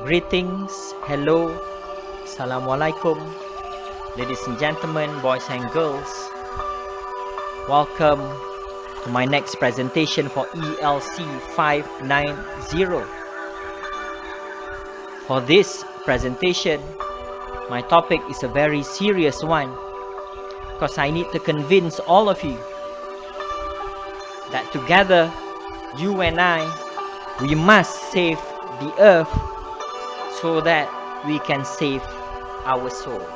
Greetings, hello, assalamualaikum, ladies and gentlemen, boys and girls. Welcome to my next presentation for ELC590. For this presentation, my topic is a very serious one because I need to convince all of you that together, you and I, we must save the earth so that we can save our souls.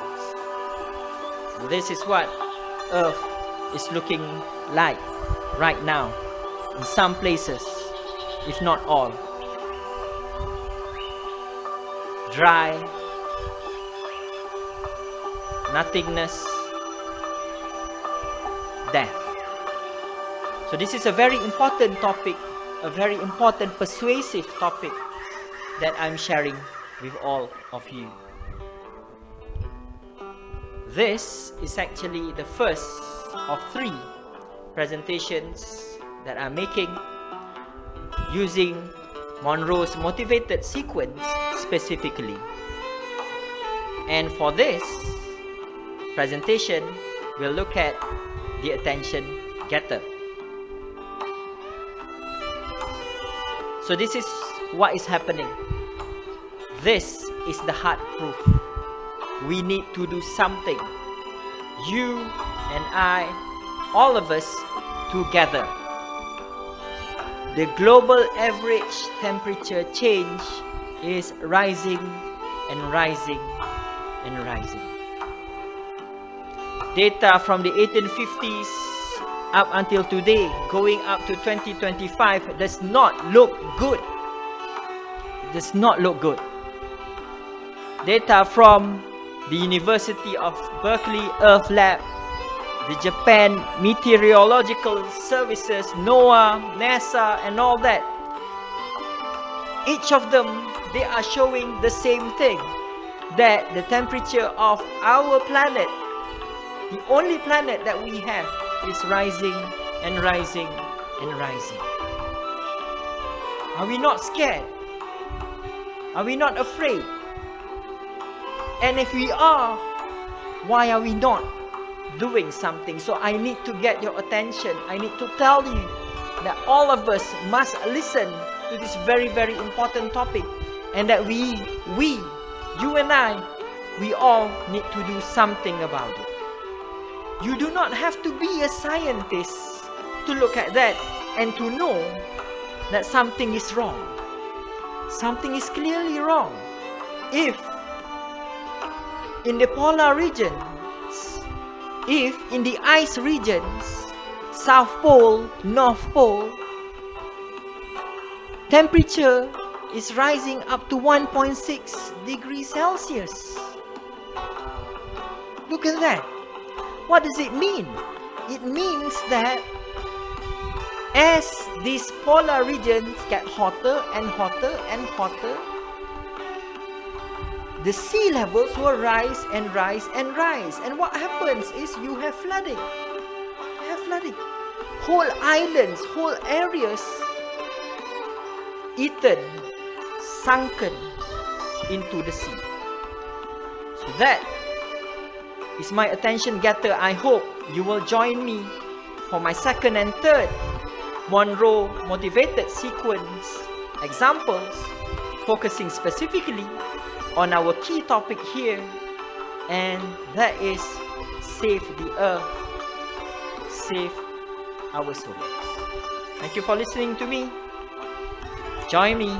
This is what Earth is looking like right now in some places, if not all. Dry, nothingness, death. So this is a very important topic, a very important persuasive topic that I'm sharing with all of you. This is actually the first of 3 presentations that I'm making using Monroe's motivated sequence specifically. And for this presentation, we'll look at the attention getter. So this is what is happening. This is the hard proof. We need to do something. You and I, all of us together. The global average temperature change is rising and rising and rising. Data from the 1850s up until today, going up to 2025, does not look good. It does not look good. Data from the University of Berkeley Earth Lab, the Japan Meteorological Services, NOAA, NASA, and all that. Each of them, they are showing the same thing, that the temperature of our planet, the only planet that we have, is rising and rising and rising. Are we not scared? Are we not afraid? And if we are, why are we not doing something? So I need to get your attention. I need to tell you that all of us must listen to this very, very important topic. And that we, you and I, we all need to do something about it. You do not have to be a scientist to look at that and to know that something is wrong. Something is clearly wrong. If in the polar regions, if in the ice regions, South Pole, North Pole, temperature is rising up to 1.6 degrees Celsius. Look at that. What does it mean? It means that as these polar regions get hotter and hotter and hotter, the sea levels will rise and rise and rise. And what happens is you have flooding. You have flooding. Whole islands, whole areas eaten, sunken into the sea. So that is my attention getter. I hope you will join me for my second and third Monroe motivated sequence examples, focusing specifically on our key topic here, and that is save the earth, save our souls. Thank you for listening to me. Join me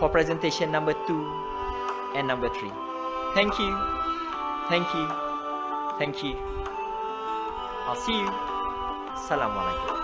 for presentation number 2 and number 3. Thank you, thank you, thank you. I'll see you. Assalamualaikum.